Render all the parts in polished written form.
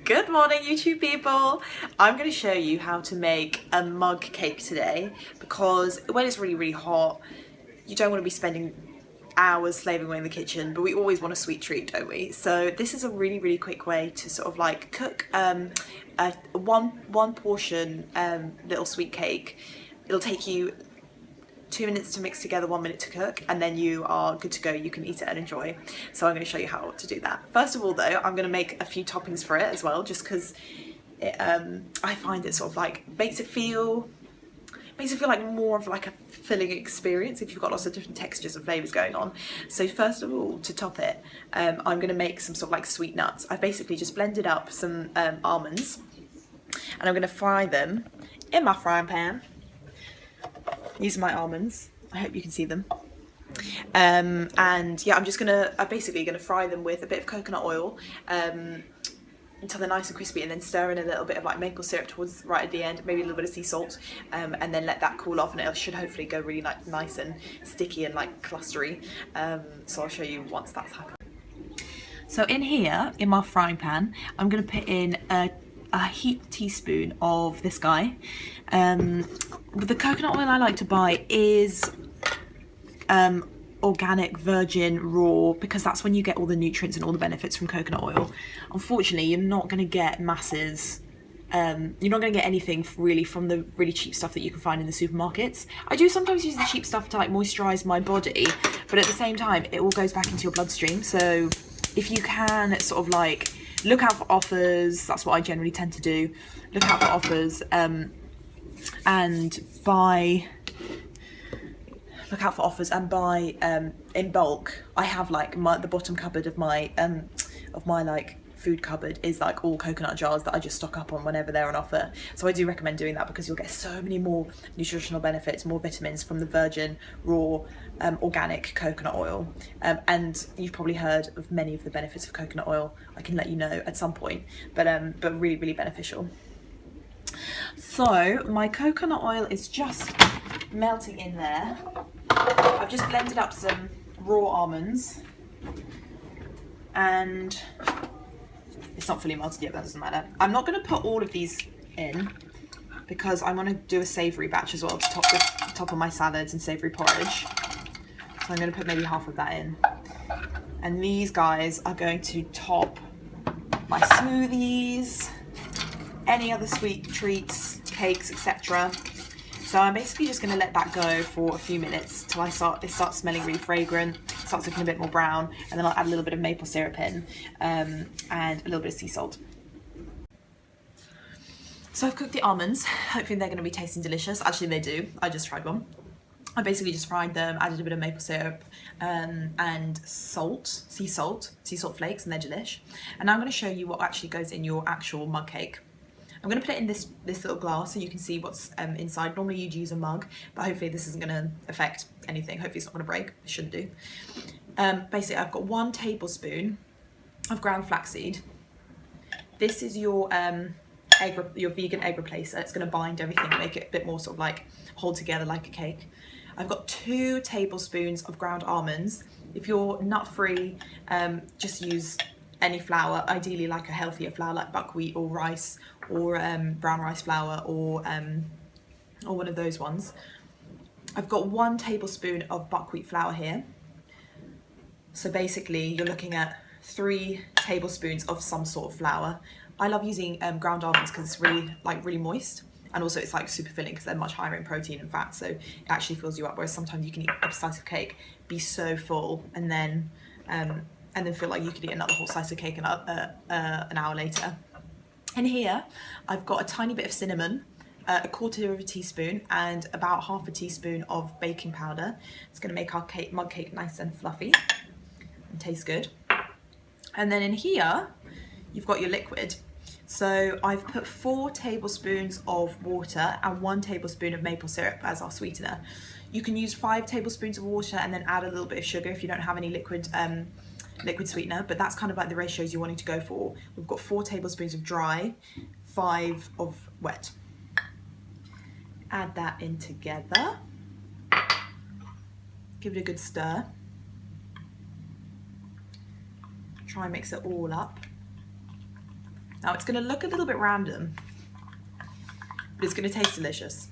Good morning, YouTube people. I'm going to show you how to make a mug cake today because when it's really, really hot, you don't want to be spending hours slaving away in the kitchen, but we always want a sweet treat, don't we? So this is a really, really quick way to sort of like cook a one portion little sweet cake. It'll take you 2 minutes to mix together, 1 minute to cook, and then you are good to go. You can eat it and enjoy. So I'm going to show you how to do that. First of all though, I'm going to make a few toppings for it as well, just because I find it sort of like makes it feel like more of like a filling experience if you've got lots of different textures and flavours going on. So first of all, to top it, I'm going to make some sort of like sweet nuts. I've basically just blended up some almonds and I'm going to fry them in my frying pan using my almonds. I hope you can see them. And yeah, I'm basically gonna fry them with a bit of coconut oil until they're nice and crispy, and then stir in a little bit of like maple syrup towards right at the end, maybe a little bit of sea salt, and then let that cool off, and it should hopefully go really nice and sticky and like clustery. So I'll show you once that's happened. So in here, in my frying pan, I'm gonna put in a heaped teaspoon of this guy. The coconut oil I like to buy is organic, virgin, raw, because that's when you get all the nutrients and all the benefits from coconut oil. Unfortunately, you're not going to get masses. You're not going to get anything really from the really cheap stuff that you can find in the supermarkets. I do sometimes use the cheap stuff to like moisturize my body, but at the same time, it all goes back into your bloodstream. So if you can sort of like look out for offers, that's what I generally tend to do. Look out for offers and buy in bulk. I have like the bottom cupboard of my like food cupboard is like all coconut jars that I just stock up on whenever they're on offer. So I do recommend doing that because you'll get so many more nutritional benefits, more vitamins from the virgin, raw, organic coconut oil. And you've probably heard of many of the benefits of coconut oil. I can let you know at some point, but really, really beneficial. So my coconut oil is just melting in there. I've just blended up some raw almonds and it's not fully melted yet, but that doesn't matter. I'm not going to put all of these in because I want to do a savoury batch as well to top of my salads and savoury porridge. So I'm going to put maybe half of that in. And these guys are going to top my smoothies, any other sweet treats, cakes, etc. So I'm basically just going to let that go for a few minutes till it starts smelling really fragrant, starts looking a bit more brown, and then I'll add a little bit of maple syrup in and a little bit of sea salt. So I've cooked the almonds. Hopefully they're going to be tasting delicious. Actually they do. I just tried one. I basically just fried them, added a bit of maple syrup and salt, sea salt flakes, and they're delish. And now I'm going to show you what actually goes in your actual mug cake. I'm going to put it in this little glass so you can see what's inside. Normally you'd use a mug, but hopefully this isn't going to affect anything. Hopefully it's not going to break. It shouldn't do. Basically I've got 1 tablespoon of ground flaxseed. This is your vegan egg replacer. It's going to bind everything and make it a bit more sort of like hold together like a cake. I've got 2 tablespoons of ground almonds. If you're nut free, just use any flour, ideally like a healthier flour like buckwheat or rice or brown rice flour or one of those ones. I've got 1 tablespoon of buckwheat flour here. So basically you're looking at 3 tablespoons of some sort of flour. I love using ground almonds because it's really moist, and also it's like super filling because they're much higher in protein and fat, so it actually fills you up, whereas sometimes you can eat a slice of cake, be so full, and then feel like you could eat another whole slice of cake an hour later. And here I've got a tiny bit of cinnamon, a 1/4 teaspoon, and about 1/2 teaspoon of baking powder. It's going to make our mug cake nice and fluffy and taste good. And then in here you've got your liquid. So I've put 4 tablespoons of water and 1 tablespoon of maple syrup as our sweetener. You can use 5 tablespoons of water and then add a little bit of sugar if you don't have any liquid sweetener, but that's kind of like the ratios you're wanting to go for. We've got 4 tablespoons of dry, 5 of wet. Add that in together. Give it a good stir. Try and mix it all up. Now it's going to look a little bit random, but it's going to taste delicious.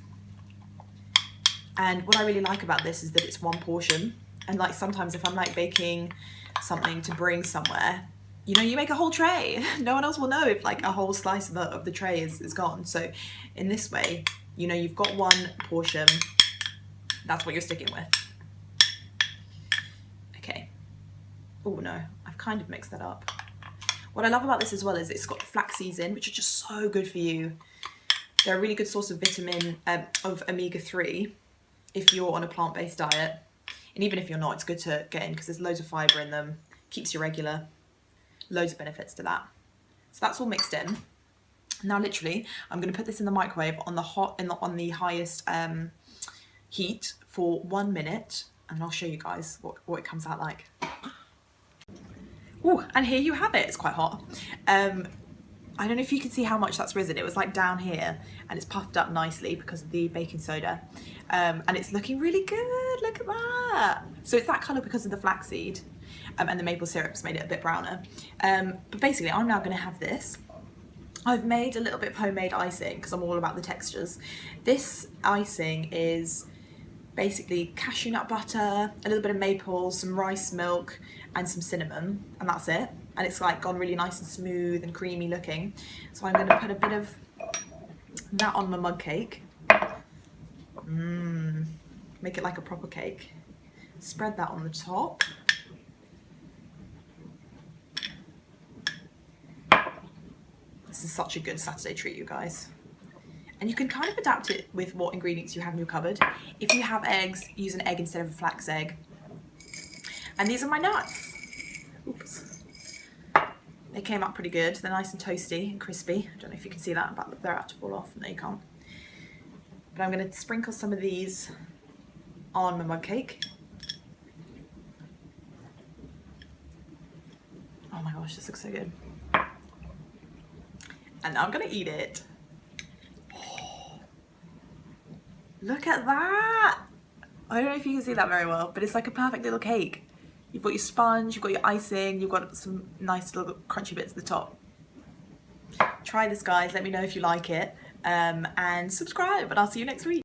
And what I really like about this is that it's one portion. And like sometimes if I'm like baking something to bring somewhere, you know, you make a whole tray. No one else will know if like a whole slice of the tray is gone. So in this way, you know, you've got one portion. That's what you're sticking with. Okay. Oh no, I've kind of mixed that up. What I love about this as well is it's got flax seeds in, which are just so good for you. They're a really good source of vitamin, of omega-3 if you're on a plant-based diet. And even if you're not, it's good to get in because there's loads of fibre in them, keeps you regular, loads of benefits to that. So that's all mixed in. Now literally, I'm going to put this in the microwave on the on the highest heat for 1 minute, and I'll show you guys what it comes out like. Ooh, and here you have it. It's quite hot. I don't know if you can see how much that's risen. It was like down here, and it's puffed up nicely because of the baking soda. And it's looking really good. Look at that. So it's that colour because of the flaxseed, and the maple syrup's made it a bit browner. But basically, I'm now going to have this. I've made a little bit of homemade icing because I'm all about the textures. This icing is basically cashew nut butter, a little bit of maple, some rice milk, and some cinnamon, and that's it. And it's like gone really nice and smooth and creamy looking. So I'm going to put a bit of that on my mug cake. Make it like a proper cake. Spread that on the top. This is such a good Saturday treat, you guys. And you can kind of adapt it with what ingredients you have in your cupboard. If you have eggs, use an egg instead of a flax egg. And these are my nuts. Oops. They came out pretty good. They're nice and toasty and crispy. I don't know if you can see that, but they're about to fall off. No, you can't. But I'm going to sprinkle some of these on my mug cake. Oh my gosh, this looks so good. And now I'm going to eat it. Oh, look at that. I don't know if you can see that very well, but it's like a perfect little cake. You've got your sponge, you've got your icing, you've got some nice little crunchy bits at the top. Try this, guys. Let me know if you like it. And subscribe, and I'll see you next week.